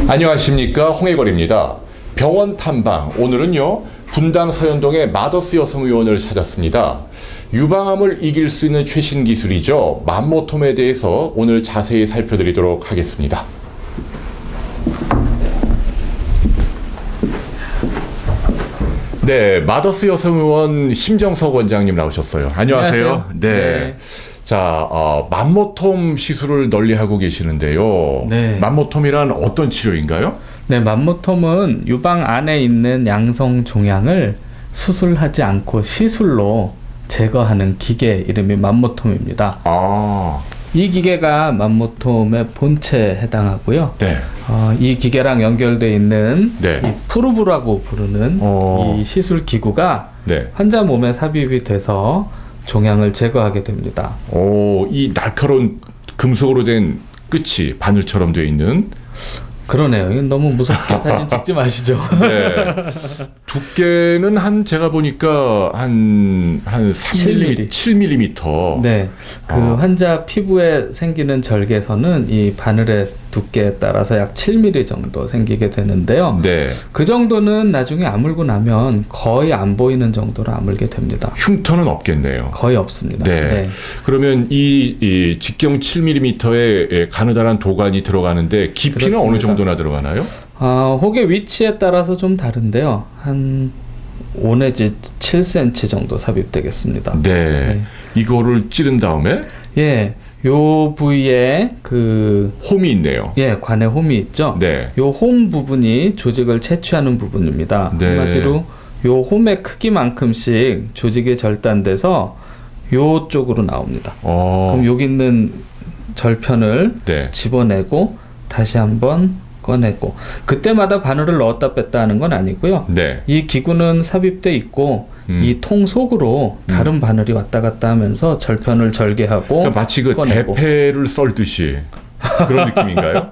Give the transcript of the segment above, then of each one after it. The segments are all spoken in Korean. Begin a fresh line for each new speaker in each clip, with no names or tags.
안녕하십니까, 홍해걸입니다. 병원 탐방, 오늘은요 분당 서현동의 마더스 여성의원을 찾았습니다. 유방암을 이길 수 있는 최신 기술이죠, 맘모톰에 대해서 오늘 자세히 살펴드리도록 하겠습니다. 네, 마더스 여성의원 심정석 원장님 나오셨어요. 안녕하세요. 네. 자, 맘모톰 시술을 널리 하고 계시는데요.
네.
맘모톰이란 어떤 치료인가요?
네, 맘모톰은 유방 안에 있는 양성 종양을 수술하지 않고 시술로 제거하는 기계 이름이 맘모톰입니다.
아,
이 기계가 맘모톰의 본체에 해당하고요.
네.
이 기계랑 연결되어 있는
네.
이 프루브라고 부르는 이 시술 기구가
네.
환자 몸에 삽입이 돼서 종양을 제거하게 됩니다.
오, 이 날카로운 금속으로 된 끝이 바늘처럼 되어 있는.
그러네요. 이건 너무 무섭게 사진 찍지 마시죠.
네. 두께는 제가 보니까 한 3mm, 7mm.
네. 그 환자 피부에 생기는 절개선은 이 바늘의 두께에 따라서 약 7mm 정도 생기게 되는데요.
네.
그 정도는 나중에 아물고 나면 거의 안 보이는 정도로 아물게 됩니다.
흉터는 없겠네요.
거의 없습니다.
네. 그러면 이 직경 7mm의 가느다란 도관이 들어가는데 깊이는
그렇습니다.
어느 정도나 들어가나요?
혹의 위치에 따라서 좀 다른데요. 한 5 내지 7cm 정도 삽입되겠습니다.
네. 이거를 찌른 다음에
예. 요 부위에
홈이 있네요.
관에 홈이 있죠.
네.
요 홈 부분이 조직을 채취하는 부분입니다.
네.
한마디로 요 홈의 크기만큼씩 조직이 절단돼서 요 쪽으로 나옵니다. 그럼 여기 있는 절편을
네.
집어내고 다시 한번 꺼내고, 그때마다 바늘을 넣었다 뺐다 하는 건 아니고요.
네.
이 기구는 삽입돼 있고 이 통 속으로 다른 바늘이 왔다 갔다 하면서 절편을 절개하고,
그러니까 마치
꺼내고.
대패를 썰듯이 그런 느낌인가요?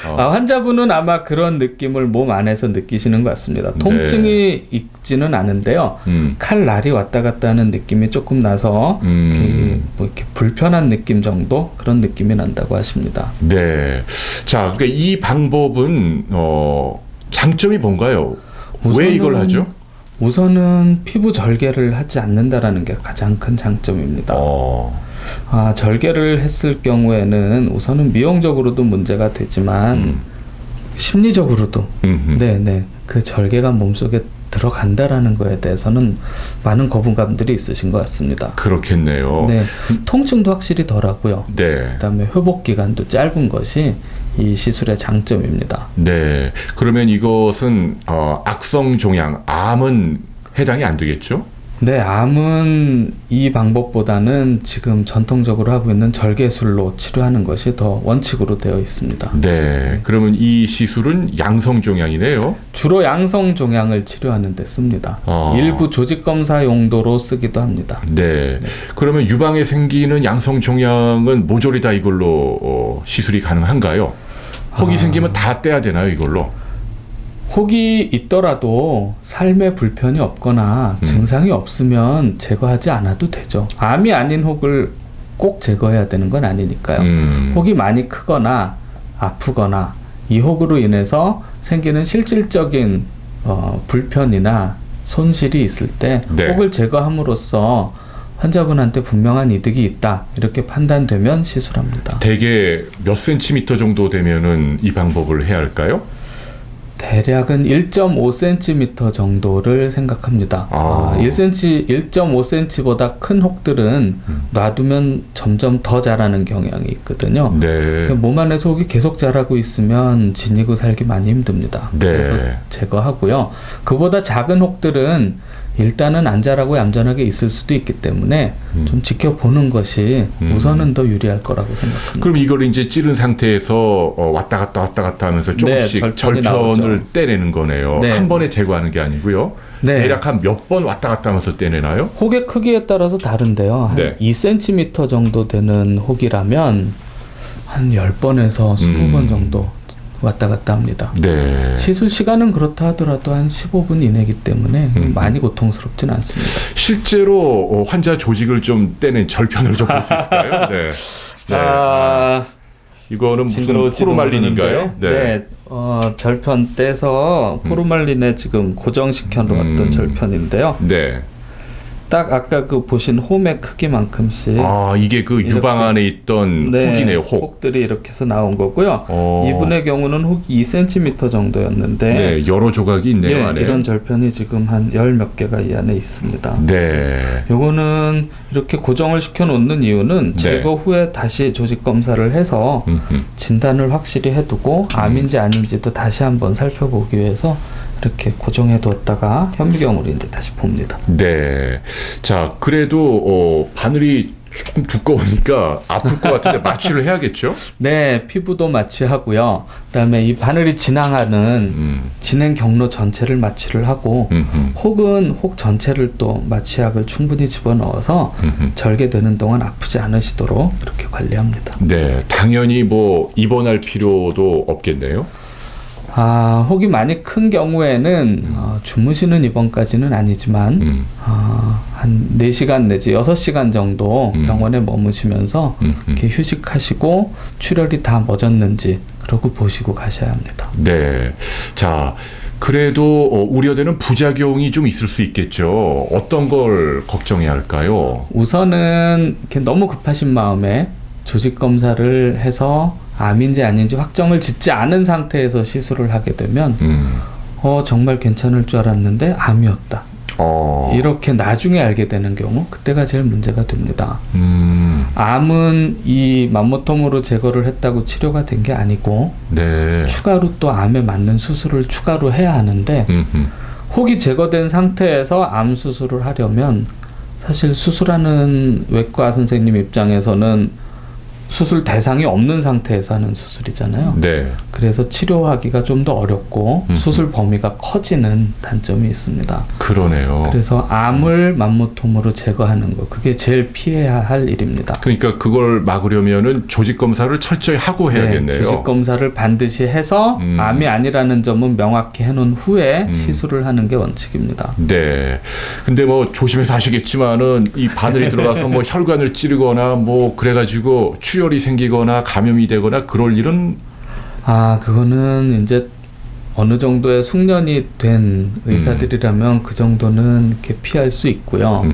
환자분은 아마 그런 느낌을 몸 안에서 느끼시는 것 같습니다. 통증이 있지는 않은데요. 칼날이 왔다 갔다 하는 느낌이 조금 나서 이렇게 불편한 느낌 정도, 그런 느낌이 난다고 하십니다.
네. 자, 그러니까 이 방법은 장점이 뭔가요? 왜 이걸 하죠?
우선은 피부 절개를 하지 않는다라는 게 가장 큰 장점입니다. 절개를 했을 경우에는 우선은 미용적으로도 문제가 되지만 심리적으로도 그 절개가 몸속에 들어간다라는 거에 대해서는 많은 거부감들이 있으신 것 같습니다.
그렇겠네요.
네, 통증도 확실히 덜하고요.
네.
그다음에 회복 기간도 짧은 것이 이 시술의 장점입니다.
네. 그러면 이것은 악성 종양, 암은 해당이 안 되겠죠?
네, 암은 이 방법보다는 지금 전통적으로 하고 있는 절개술로 치료하는 것이 더 원칙으로 되어 있습니다.
네. 그러면 이 시술은 양성 종양이네요.
주로 양성 종양을 치료하는 데 씁니다. 일부 조직 검사 용도로 쓰기도 합니다.
네. 그러면 유방에 생기는 양성 종양은 모조리 다 이걸로 시술이 가능한가요? 혹이 생기면 다 떼야 되나요, 이걸로?
혹이 있더라도 삶에 불편이 없거나 증상이 없으면 제거하지 않아도 되죠. 암이 아닌 혹을 꼭 제거해야 되는 건 아니니까요. 혹이 많이 크거나 아프거나 이 혹으로 인해서 생기는 실질적인 불편이나 손실이 있을 때
네.
혹을 제거함으로써 환자분한테 분명한 이득이 있다, 이렇게 판단되면 시술합니다.
대개 몇 센티미터 정도 되면은 이 방법을 해야 할까요?
대략은 1.5cm 정도를 생각합니다. 1.5cm보다 큰 혹들은 놔두면 점점 더 자라는 경향이 있거든요.
네.
몸 안에서 혹이 계속 자라고 있으면 지니고 살기 많이 힘듭니다.
네.
그래서 제거하고요. 그보다 작은 혹들은 일단은 안 자라고 얌전하게 있을 수도 있기 때문에 좀 지켜보는 것이 우선은 더 유리할 거라고 생각합니다.
그럼 이걸 이제 찌른 상태에서 왔다 갔다 하면서 조금씩 절편을 떼내는 거네요.
네.
한 번에 제거하는 게 아니고요.
네.
대략 한 몇 번 왔다 갔다 하면서 떼내나요?
혹의 크기에 따라서 다른데요. 한
네.
2cm 정도 되는 혹이라면 한 10번에서 20번 정도 왔다 갔다 합니다.
네.
시술 시간은 그렇다 하더라도 한 15분 이내이기 때문에 많이 고통스럽진 않습니다.
실제로 환자 조직을 좀 떼낸 절편을 좀 볼 수 있을까요? 네. 네. 이거는 무슨
징그러울지도
포르말린인가요?
모르는데, 절편 떼서 포르말린에 지금 고정시켜 놓았던 절편인데요.
네.
딱 아까 그 보신 홈의 크기만큼씩
아, 이게 그 유방 안에 있던 혹이네요, 혹.
혹들이 이렇게 해서 나온 거고요.
어.
이분의 경우는 혹이 2cm 정도였는데
네, 여러 조각이 있네요, 안에.
이런 절편이 지금 한 10몇 개가 이 안에 있습니다.
네.
요거는 이렇게 고정을 시켜 놓는 이유는 제거 후에 다시 조직 검사를 해서 진단을 확실히 해두고 암인지 아닌지도 다시 한번 살펴보기 위해서 이렇게 고정해 두었다가 현미경으로 이제 다시 봅니다.
네. 자, 그래도 바늘이 조금 두꺼우니까 아플 것 같은데 마취를 해야겠죠?
네, 피부도 마취하고요. 그다음에 이 바늘이 진행하는 진행 경로 전체를 마취를 하고 혹은 혹 전체를 또 마취약을 충분히 집어넣어서 절개되는 동안 아프지 않으시도록 이렇게 관리합니다.
네, 당연히 뭐 입원할 필요도 없겠네요.
혹이 많이 큰 경우에는 주무시는 입원까지는 아니지만 한 4시간 내지 6시간 정도 병원에 머무시면서 이렇게 휴식하시고 출혈이 다 멎었는지 그러고 보시고 가셔야 합니다.
네. 자, 그래도 우려되는 부작용이 좀 있을 수 있겠죠. 어떤 걸 걱정해야 할까요?
우선은 이렇게 너무 급하신 마음에 조직 검사를 해서 암인지 아닌지 확정을 짓지 않은 상태에서 시술을 하게 되면 정말 괜찮을 줄 알았는데 암이었다. 이렇게 나중에 알게 되는 경우 그때가 제일 문제가 됩니다. 암은 이 맘모톰으로 제거를 했다고 치료가 된 게 아니고
네.
추가로 또 암에 맞는 수술을 추가로 해야 하는데 혹이 제거된 상태에서 암 수술을 하려면 사실 수술하는 외과 선생님 입장에서는 수술 대상이 없는 상태에서 하는 수술이잖아요.
네.
그래서 치료하기가 좀 더 어렵고 수술 범위가 커지는 단점이 있습니다.
그러네요.
그래서 암을 맘모톰으로 제거하는 거 그게 제일 피해야 할 일입니다.
그러니까 그걸 막으려면은 조직 검사를 철저히 하고 해야겠네요.
네, 조직 검사를 반드시 해서 암이 아니라는 점은 명확히 해놓은 후에 시술을 하는 게 원칙입니다.
네. 근데 뭐 조심해서 하시겠지만은 이 바늘이 들어가서 뭐 혈관을 찌르거나 뭐 그래가지고 출혈이 생기거나 감염이 되거나 그럴 일은
그거는 이제 어느 정도의 숙련이 된 의사들이라면 그 정도는 이렇게 피할 수 있고요.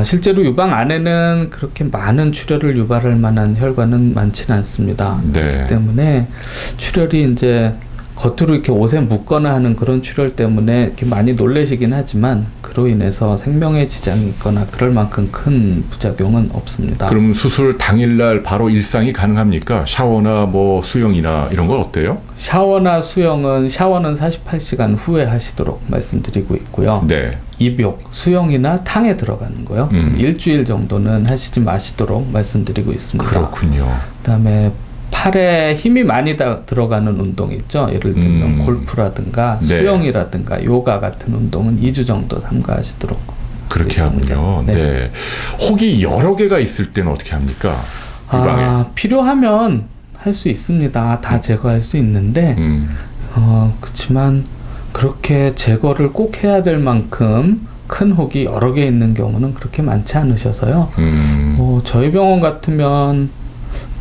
실제로 유방 안에는 그렇게 많은 출혈을 유발할 만한 혈관은 많지는 않습니다.
네.
그렇기 때문에 출혈이 이제 겉으로 이렇게 옷에 묻거나 하는 그런 출혈 때문에 이렇게 많이 놀라시긴 하지만 그로 인해서 생명에 지장이 있거나 그럴 만큼 큰 부작용은 없습니다.
그럼 수술 당일날 바로 일상이 가능합니까? 샤워나 뭐 수영이나 이런 건 어때요?
샤워는 48시간 후에 하시도록 말씀드리고 있고요.
네.
입욕, 수영이나 탕에 들어가는 거요. 일주일 정도는 하시지 마시도록 말씀드리고 있습니다.
그렇군요.
그다음에 팔에 힘이 많이 들어가는 운동 있죠. 예를 들면 골프라든가
네.
수영이라든가 요가 같은 운동은 2주 정도 삼가하시도록
그렇게
있습니다.
하군요.
네.
네. 혹이 여러 개가 있을 때는 어떻게 합니까? 유방에.
필요하면 할 수 있습니다. 다 제거할 수 있는데 그렇지만 그렇게 제거를 꼭 해야 될 만큼 큰 혹이 여러 개 있는 경우는 그렇게 많지 않으셔서요. 저희 병원 같으면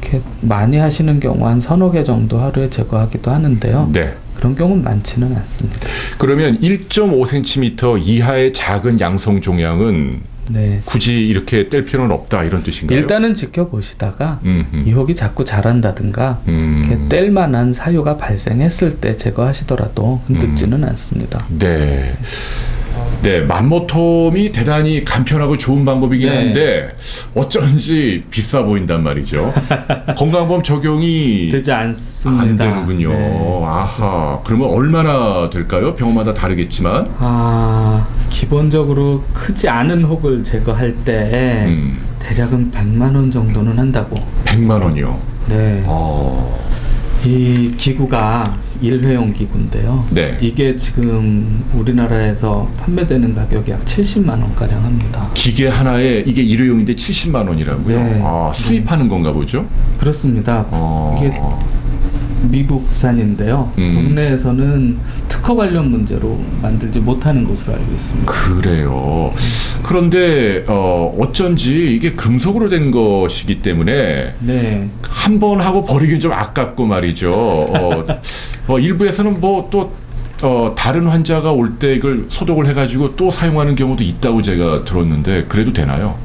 이렇게 많이 하시는 경우 한 3-4개 정도 하루에 제거하기도 하는데요.
네.
그런 경우는 많지는 않습니다.
그러면 1.5cm 이하의 작은 양성 종양은
네.
굳이 이렇게 뗄 필요는 없다 이런 뜻인가요?
일단은 지켜보시다가 이 혹이 자꾸 자란다든가 이렇게 뗄 만한 사유가 발생했을 때 제거하시더라도 늦지는 않습니다.
네. 네, 맘모톰이 대단히 간편하고 좋은 방법이긴
네.
한데 어쩐지 비싸 보인단 말이죠. 건강보험 적용이
되지 않습니다.
안 되는군요.
네.
아하. 그러면 얼마나 될까요? 병원마다 다르겠지만.
기본적으로 크지 않은 혹을 제거할 때 대략은 100만 원 정도는 한다고.
100만 원이요.
네. 이 기구가 일회용 기구인데요.
네.
이게 지금 우리나라에서 판매되는 가격이 약 70만 원가량 합니다.
기계 하나에 이게 일회용인데 70만 원이라고요?
네.
수입하는 건가 보죠?
그렇습니다. 이게 미국산인데요. 국내에서는 특허 관련 문제로 만들지 못하는 것으로 알고 있습니다.
그래요. 그런데 어쩐지 이게 금속으로 된 것이기 때문에
네.
한 번 하고 버리긴 좀 아깝고 말이죠. 일부에서는 뭐 또 다른 환자가 올 때 이걸 소독을 해가지고 또 사용하는 경우도 있다고 제가 들었는데 그래도 되나요?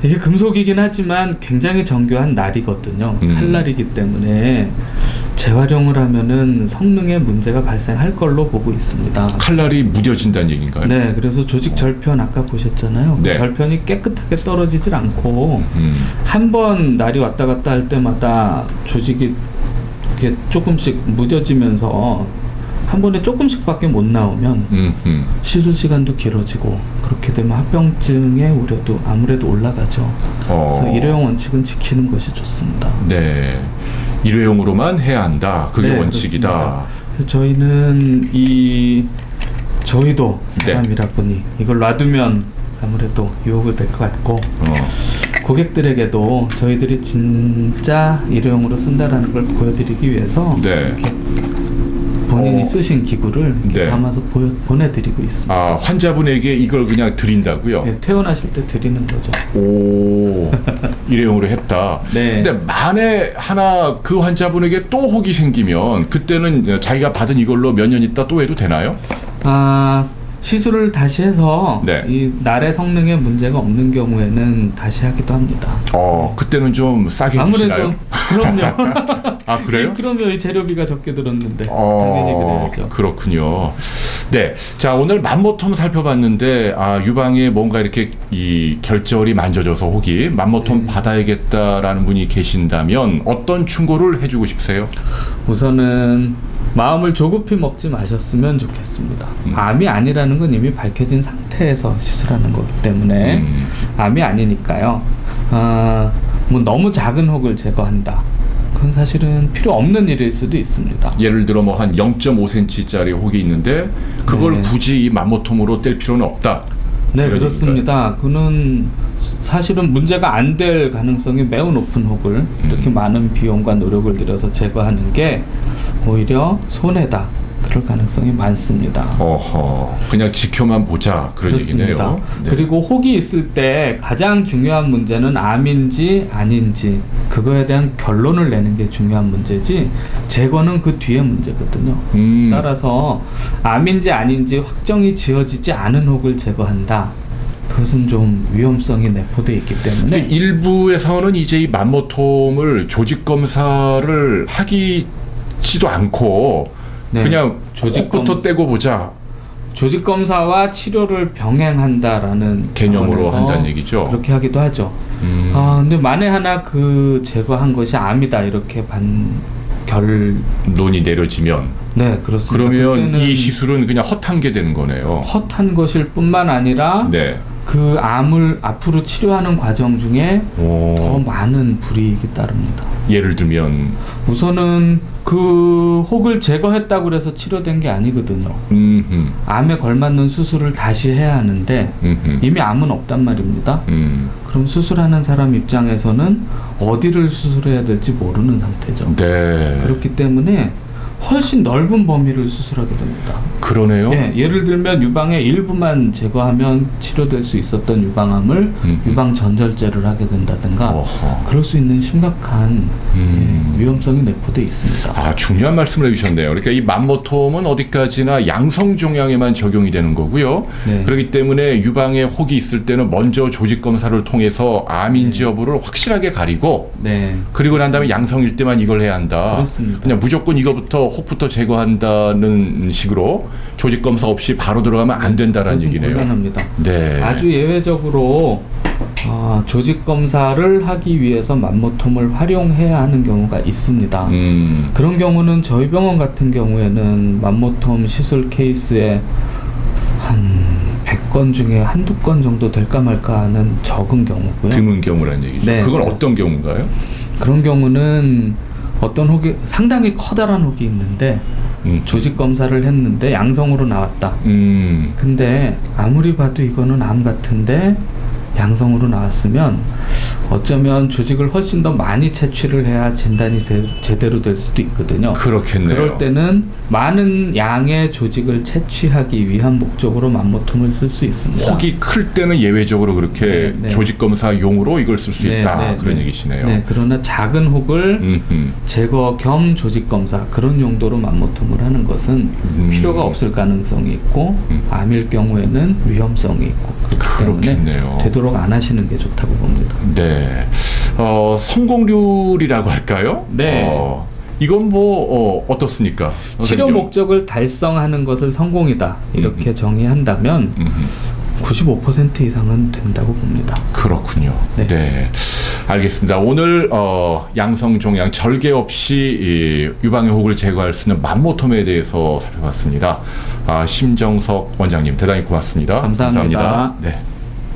이게 금속이긴 하지만 굉장히 정교한 날이거든요. 칼날이기 때문에 재활용을 하면은 성능에 문제가 발생할 걸로 보고 있습니다.
칼날이 무뎌진다는 얘기인가요?
네, 그래서 조직 절편 아까 보셨잖아요.
네.
그 절편이 깨끗하게 떨어지질 않고 한 번 날이 왔다 갔다 할 때마다 조직이 이렇게 조금씩 무뎌지면서 한 번에 조금씩밖에 못 나오면 시술 시간도 길어지고 그렇게 되면 합병증의 우려도 아무래도 올라가죠. 그래서 일회용 원칙은 지키는 것이 좋습니다.
네, 일회용으로만 해야 한다. 그게
네,
원칙이다.
그렇습니다. 그래서 저희는 저희도 사람이라 보니 이걸 놔두면 아무래도 유혹이 될 것 같고 고객들에게도 저희들이 진짜 일회용으로 쓴다라는 걸 보여드리기 위해서
네.
본인이 쓰신 기구를 이렇게
네.
담아서 보내드리고 있습니다.
환자분에게 이걸 그냥 드린다고요?
네, 퇴원하실 때 드리는 거죠.
오, 일회용으로 했다.
네.
근데 만에 하나 그 환자분에게 또 혹이 생기면 그때는 자기가 받은 이걸로 몇 년 있다 또 해도 되나요?
시술을 다시 해서
네.
이 날의 성능에 문제가 없는 경우에는 다시 하기도 합니다.
그때는 좀 싸게 주시나요?
그럼요.
그래요?
그러면 이 재료비가 적게 들었는데 당연히 그래야죠.
그렇군요. 네, 자 오늘 맘모톰 살펴봤는데 유방에 뭔가 이렇게 이 결절이 만져져서 혹이 맘모톰 받아야겠다라는 분이 계신다면 어떤 충고를 해주고 싶으세요?
우선은 마음을 조급히 먹지 마셨으면 좋겠습니다. 암이 아니라는 건 이미 밝혀진 상태에서 시술하는 거기 때문에 암이 아니니까요. 뭐 너무 작은 혹을 제거한다. 그건 사실은 필요 없는 일일 수도 있습니다.
예를 들어 뭐 한 0.5cm짜리 혹이 있는데 그걸 굳이 이 맘모톰으로 뗄 필요는 없다.
네, 그렇습니다. 그는 사실은 문제가 안 될 가능성이 매우 높은 혹을 이렇게 많은 비용과 노력을 들여서 제거하는 게 오히려 손해다. 그럴 가능성이 많습니다.
그냥 지켜만 보자 그런
그렇습니다.
얘기네요. 네.
그리고 혹이 있을 때 가장 중요한 문제는 암인지 아닌지 그거에 대한 결론을 내는 게 중요한 문제지 제거는 그 뒤에 문제거든요. 따라서 암인지 아닌지 확정이 지어지지 않은 혹을 제거한다. 그것은 좀 위험성이 내포되어 있기 때문에
일부에서는 이제 이 맘모톰을 조직 검사를 하기지도 않고 그냥 혹부터 떼고 보자.
조직 검사와 치료를 병행한다라는
개념으로 한다는 얘기죠.
그렇게 하기도 하죠. 근데 만에 하나 그 제거한 것이 암이다 이렇게 결론이
내려지면
네, 그렇습니다.
그러면 이 시술은 그냥 헛한 게 되는 거네요.
헛한 것일 뿐만 아니라 그 암을 앞으로 치료하는 과정 중에 더 많은 불이익이 따릅니다.
예를 들면
우선은 그 혹을 제거했다고 그래서 치료된 게 아니거든요. 암에 걸맞는 수술을 다시 해야 하는데 이미 암은 없단 말입니다. 그럼 수술하는 사람 입장에서는 어디를 수술해야 될지 모르는 상태죠.
네.
그렇기 때문에 훨씬 넓은 범위를 수술하게 됩니다.
그러네요.
예, 예를 들면 유방의 일부만 제거하면 치료될 수 있었던 유방암을 유방 전절제를 하게 된다든가 그럴 수 있는 심각한 위험성이 내포되어 있습니다.
중요한 말씀을 해주셨네요. 그러니까 이 맘모톰은 어디까지나 양성 종양에만 적용이 되는 거고요. 그렇기 때문에 유방에 혹이 있을 때는 먼저 조직 검사를 통해서 암인지 여부를 확실하게 가리고 그리고 난 다음에 양성일 때만 이걸 해야 한다.
그렇습니다.
그냥 무조건 이거부터 혹부터 제거한다는 식으로 조직 검사 없이 바로 들어가면 안 된다라는 얘기네요.
곤란합니다.
네.
아주 예외적으로 조직 검사를 하기 위해서 맘모톰을 활용해야 하는 경우가 있습니다. 그런 경우는 저희 병원 같은 경우에는 맘모톰 시술 케이스에 한 100건 중에 한두 건 정도 될까 말까 하는 적은 경우고요.
드문 경우라는 얘기죠.
네,
그건
그렇습니다.
어떤 경우인가요?
그런 경우는 어떤 혹이 상당히 커다란 혹이 있는데 조직 검사를 했는데 양성으로 나왔다. 근데 아무리 봐도 이거는 암 같은데 양성으로 나왔으면 어쩌면 조직을 훨씬 더 많이 채취를 해야 진단이 제대로 될 수도 있거든요.
그렇겠네요.
그럴 때는 많은 양의 조직을 채취하기 위한 목적으로 맘모톰을 쓸 수 있습니다.
혹이 클 때는 예외적으로 그렇게 조직 검사용으로 이걸 쓸 수 있다 그런 얘기시네요.
네, 그러나 작은 혹을
음흠.
제거 겸 조직 검사 그런 용도로 맘모톰을 하는 것은 필요가 없을 가능성이 있고 암일 경우에는 위험성이 있고 그렇기 때문에 되도록 안 하시는 게 좋다고 봅니다.
네. 성공률이라고 할까요?
네.
이건 뭐 어떻습니까?
치료 목적을 달성하는 것을 성공이다 이렇게 정의한다면 95% 이상은 된다고 봅니다.
그렇군요. 네. 알겠습니다. 오늘 양성종양 절개 없이 유방의 혹을 제거할 수 있는 맘모톰에 대해서 살펴봤습니다. 심정석 원장님 대단히 고맙습니다.
감사합니다.
네.